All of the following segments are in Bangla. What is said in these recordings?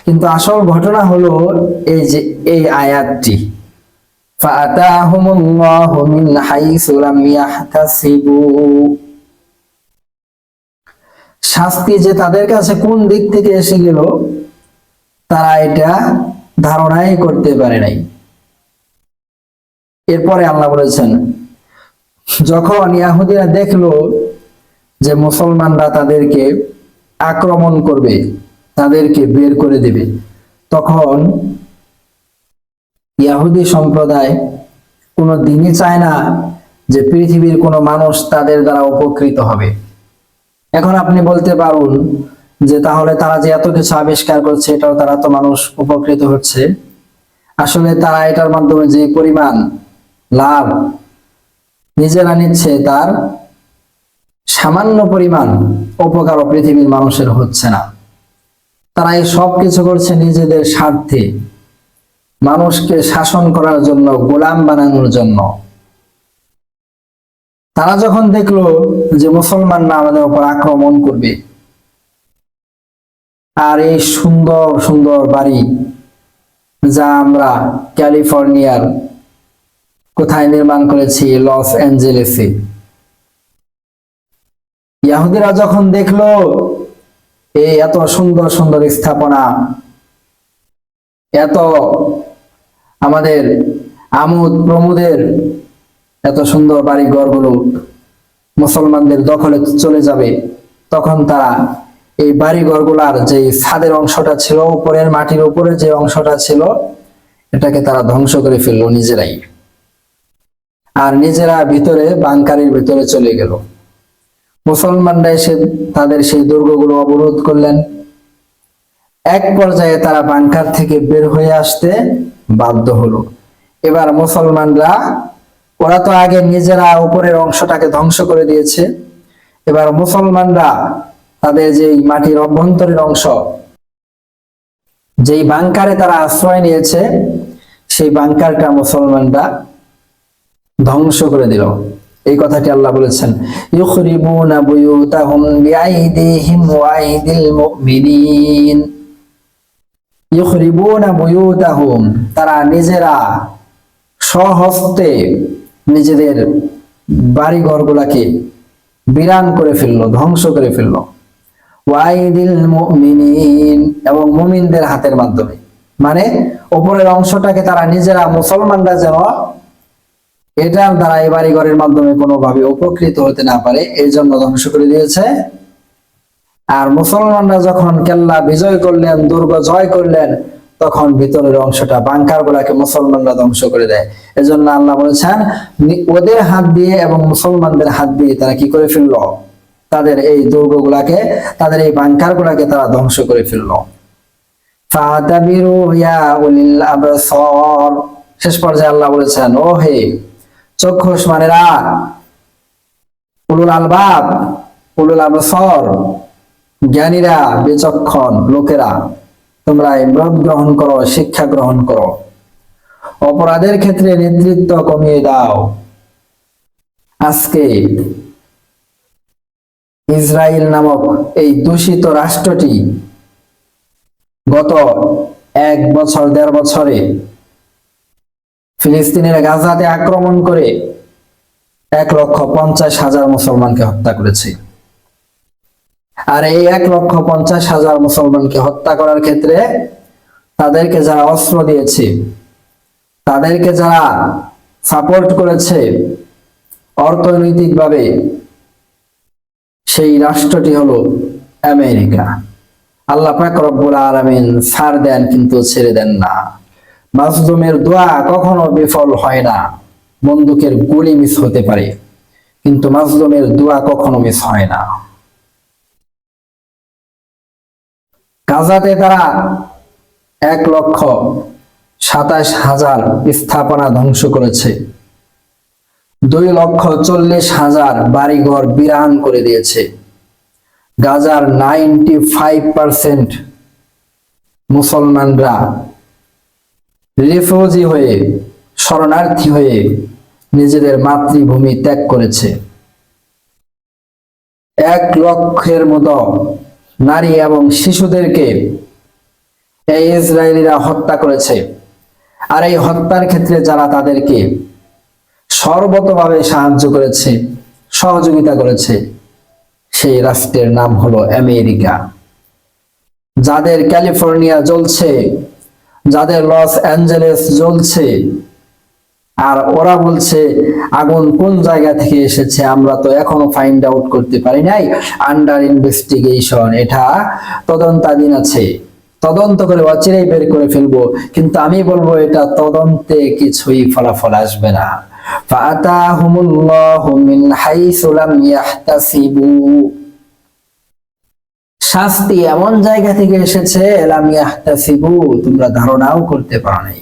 কিন্তু আসল ঘটনা হলো এই যে এই আয়াতটি, ফাআতাহুমুল্লাহু মিন হাইসু লাম ইয়াহতাসিবু, শাস্তি যে তাদের কাছে কোন দিক থেকে এসে গেল তারা এটা ধারণাই করতে পারে নাই। এরপরে আল্লাহ বলেছেন, যখন ইহুদিরা দেখলো যে মুসলমানরা তাদেরকে আক্রমণ করবে, তাদেরকে বের করে দেবে, তখন ইহুদি সম্প্রদায় কোনো দিনই চায় না যে পৃথিবীর কোনো মানুষ তাদের দ্বারা উপকৃত হবে। এখন আপনি বলতে পারুন যে তাহলে তারা যে এত কিছু আবিষ্কার করছে, এটাও তারা তো মানুষ উপকৃত হচ্ছে। আসলে তারা এটার মাধ্যমে যে পরিমাণ লাভ নিজেরা নিচ্ছে, তার সামান্য পরিমাণ উপকার পৃথিবীর মানুষের হচ্ছে না। তারা এই সব কিছু করছে নিজেদের স্বার্থে, মানুষকে শাসন করার জন্য, গোলাম বানানোর জন্য। তারা যখন দেখলো যে মুসলমানরা আমাদের উপর আক্রমণ করবে, আর এই সুন্দর সুন্দর বাড়ি যা আমরা ক্যালিফোর্নিয়ার কোথায় নির্মাণ করেছি, লস অ্যাঞ্জেলেসে, ইহুদিরা যখন দেখলো এই এত সুন্দর সুন্দর স্থাপনা, এত আমাদের আমোদ প্রমোদের এত সুন্দর বাড়ি ঘরগুলো মুসলমানদের দখলে চলে যাবে, তখন তারা এই বাড়ি ঘরগুলার যে ছাদের অংশটা ছিল, উপরের মাটির উপরে যে অংশটা ছিল, এটাকে তারা ধ্বংস করে ফেললো নিজেরাই, আর নিজেরা ভিতরে বাংকারের ভিতরে চলে গেল। মুসলমানরা এসে তাদের সেই দুর্গগুলো অবরোধ করলেন। এক পর্যায়ে তারা বাংকার থেকে বের হয়ে আসতে বাধ্য হলো। এবার মুসলমানরা, ওরা তো আগে নিজেরা উপরের অংশটাকে ধ্বংস করে দিয়েছে, এবার মুসলমানরা তাদের যে মাটির অভ্যন্তরীণ অংশ, যেই বাংকারে তারা আশ্রয় নিয়েছে, সেই বাংকারটা মুসলমানরা ধ্বংস করে দিল। এই কথাটি আল্লাহ বলেছেন, ইউখরিবুনা বুয়ুতাহুম বিআইদিহিম ওয়া আইদিল মুমিনিন। ইউখরিবুনা বুয়ুতাহুম, তারা নিজেরা স্বহস্তে নিজেদের বাড়ি ঘরগুলাকে বিরান করে ফেললো, ধ্বংস করে ফেললো। ওয়া আইদিল মুমিনিন, এবং মুমিনদের হাতের মাধ্যমে, মানে উপরের অংশটাকে তারা নিজেরা, মুসলমানরা যেন এটার দ্বারা এই বাড়ি ঘরের মাধ্যমে কোনোভাবে উপকৃত হতে না পারে, এই জন্য ধ্বংস করে দিয়েছে। আর মুসলমানরা যখন কেল্লা বিজয় করলেন, দুর্গ জয় করলেন, তখন ভিতরের অংশটা, বাংকার গুলাকে মুসলমানরা ধ্বংস করে দেয়। এজন্য আল্লাহ বলেছেন, ওদের হাত দিয়ে এবং মুসলমানদের হাত দিয়ে তারা কি করে ফেললো, তাদের এই দুর্গগুলাকে, তাদের এই বাংকার গুলাকে তারা ধ্বংস করে ফেললো। ফাতাবিরু ইয়া উলিল আবসার, শেষ পর্যায়ে আল্লাহ বলেছেন, ও হে চক্ষুষ্মানেরা, উলুল আলবাব, উলুল আবসার, জ্ঞানীরা, বিচক্ষণ লোকেরা, তোমরা ইবরত গ্রহণ করো, শিক্ষা গ্রহণ করো। অপরাধের ক্ষেত্রে নেতৃত্ব কমিয়ে দাও। আজকে ইসরায়েল নামক এই দূষিত রাষ্ট্রটি গত 1 বছর 1.5 বছরে ফিলিস্তিনের গাজাতে আক্রমণ করে 1,50,000 মুসলমানকে হত্যা করেছে। আর এই 1,50,000 মুসলমানকে হত্যা করার ক্ষেত্রে তাদেরকে যারা অস্ত্র দিয়েছে, তাদেরকে যারা সাপোর্ট করেছে অর্থনৈতিকভাবে, সেই রাষ্ট্রটি হলো আমেরিকা। আল্লাহ পাক রব্বুল আলামিন ছাড় দেন কিন্তু ছেড়ে দেন না। মাজলুমের দোয়া কখনো বিফল হয় না। বন্দুকের গুলি মিস হতে পারে, কিন্তু মাজলুমের দোয়া কখনো মিস হয় না। গাজাতে তারা 1,27,000 স্থাপনা ধ্বংস করেছে, 2,40,000 বাড়িঘর বিরান করে দিয়েছে। গাজার 95% মুসলমানরা রিফিউজি হয়ে, শরণার্থী হয়ে নিজেদের মাতৃভূমি ত্যাগ করেছে। 1 লক্ষের মতো নারী এবং শিশুদেরকে এই ইসরায়েলিরা হত্যা করেছে। আর এই হত্যার ক্ষেত্রে যারা তাদেরকে সর্বতভাবে সাহায্য করেছে, সহযোগিতা করেছে, সেই রাষ্ট্রের নাম হলো আমেরিকা। যাদের ক্যালিফোর্নিয়া জ্বলছে, যাদের লস অ্যাঞ্জেলেস জ্বলছে, আর ওরা বলছে আগুন কোন জায়গা থেকে এসেছে আমরা তো এখনো ফাইন্ড আউট করতে পারি নাই, আন্ডার ইনভেস্টিগেশন, এটা তদন্তাধীন আছে, তদন্ত করে অচিরেই বের করে ফেলবো। কিন্তু আমি বলবো এটা তদন্তে কিছুই ফলাফল আসবে না। ফাআতাহুমুল্লাহু মিন হাইসু লাম ইয়াহতাসিবু, শাস্তি এমন জায়গা থেকে এসেছে লাম ইয়াহতাসিবু, তোমরা ধারণাও করতে পারো নাই,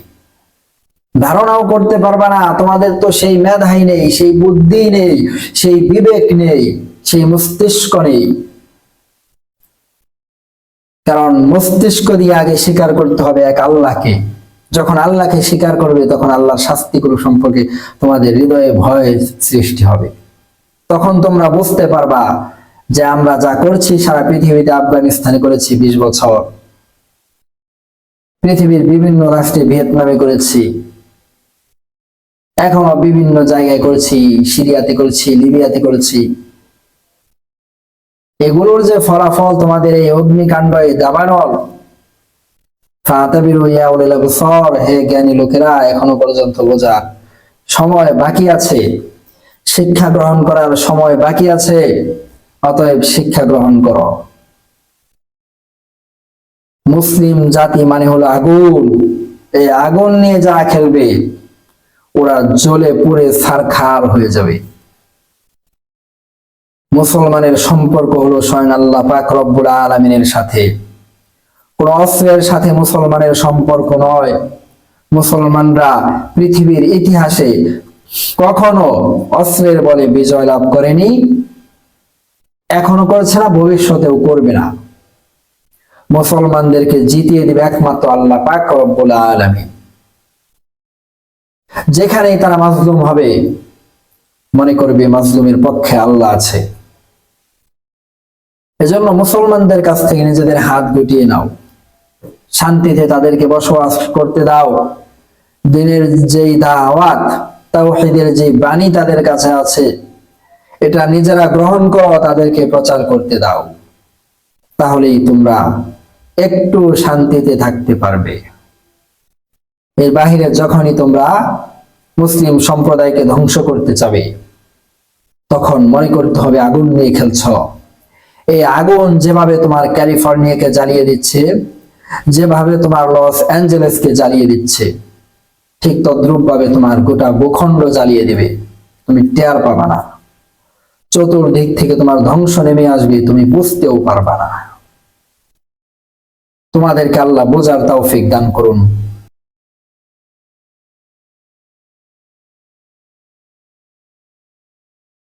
ধারণাও করতে পারবা না। তোমাদের তো সেই মেধাই নেই, সেই বুদ্ধি নেই, সেই বিবেক নেই, সেই মস্তিষ্ক নেই। কারণ মস্তিষ্ক দিয়ে আগে স্বীকার করতে হবে এক আল্লাহকে। যখন আল্লাহকে স্বীকার করবে তখন আল্লাহর শাস্তিগুলো সম্পর্কে তোমাদের হৃদয়ে ভয় সৃষ্টি হবে। তখন তোমরা বুঝতে পারবা যে আমরা যা করছি সারা পৃথিবীতে, আফগানিস্তানে করেছি 20 বছর, পৃথিবীর বিভিন্ন রাষ্ট্রে, ভিয়েতনামে করেছি, এখনো বিভিন্ন জায়গায় করেছি, সিরিয়াতে করেছি, লিবিয়াতে করেছি। এগুলোর যে ফলাফল তোমাদের এই অগ্নিকাণ্ড, এই দাবানল, ফাতাবিরু ইয়া উলিল আবসার, হে জ্ঞানী লোকেরা, এখনো পর্যন্ত বোঝার সময় বাকি আছে, শিক্ষা গ্রহণ করার সময় বাকি আছে। অতএব শিক্ষা গ্রহণ করো। মুসলিম জাতি মানে হলো আগুন। এই আগুন নিয়ে যারা খেলবে ওরা জ্বলে পুড়ে ছারখার হয়ে যাবে। মুসলমানের সম্পর্ক হলো স্বয়ং আল্লাহ পাক রব্বুল আলামিনের সাথে, কোন অস্ত্রের সাথে মুসলমানের সম্পর্ক নয়। মুসলমানরা পৃথিবীর ইতিহাসে কখনো অস্ত্রের বলে বিজয় লাভ করেনি, এখনো করছে না, ভবিষ্যতেও করবে না। মুসলমানদেরকে জিতিয়ে দিবে একমাত্র আল্লাহ পাক রব্বুল আলামিন। যেখানেই তারা মাজলুম হবে মনে করবে মাজলুমের পক্ষে আল্লাহ আছে। এজন্য মুসলমানদের কাছ থেকে নিজেদের হাত গুটিয়ে নাও, শান্তিতে তাদেরকে বসবাস করতে দাও। দিনের যেই দাওয়াত, তাওহীদের যে বাণী তাদের কাছে আছে, এটা নিজেরা গ্রহণ করো, তাদেরকে প্রচার করতে দাও। তাহলেই তোমরা একটু শান্তিতে থাকতে পারবে। এর বাহিরে যখনই তোমরা মুসলিম সম্প্রদায়কে ধ্বংস করতে চাবে তখন মনে করতে হবে আগুন নিয়ে খেলছ। এই আগুন যেভাবে তোমার ক্যালিফোর্নিয়াকে জ্বালিয়ে দিচ্ছে, যেভাবে তোমার লস অ্যাঞ্জেলেসকে জ্বালিয়ে দিচ্ছে, ঠিক তদ্রূপ ভাবে তোমার গোটা ভূখণ্ড জ্বালিয়ে দিবে, তুমি টের পাবা না। চতুর্দিক থেকে তোমার ধ্বংস নেমে আসবে, তুমি বুঝতেও পারবা না। তোমাদেরকে আল্লাহ বোঝার তৌফিক দান করুন।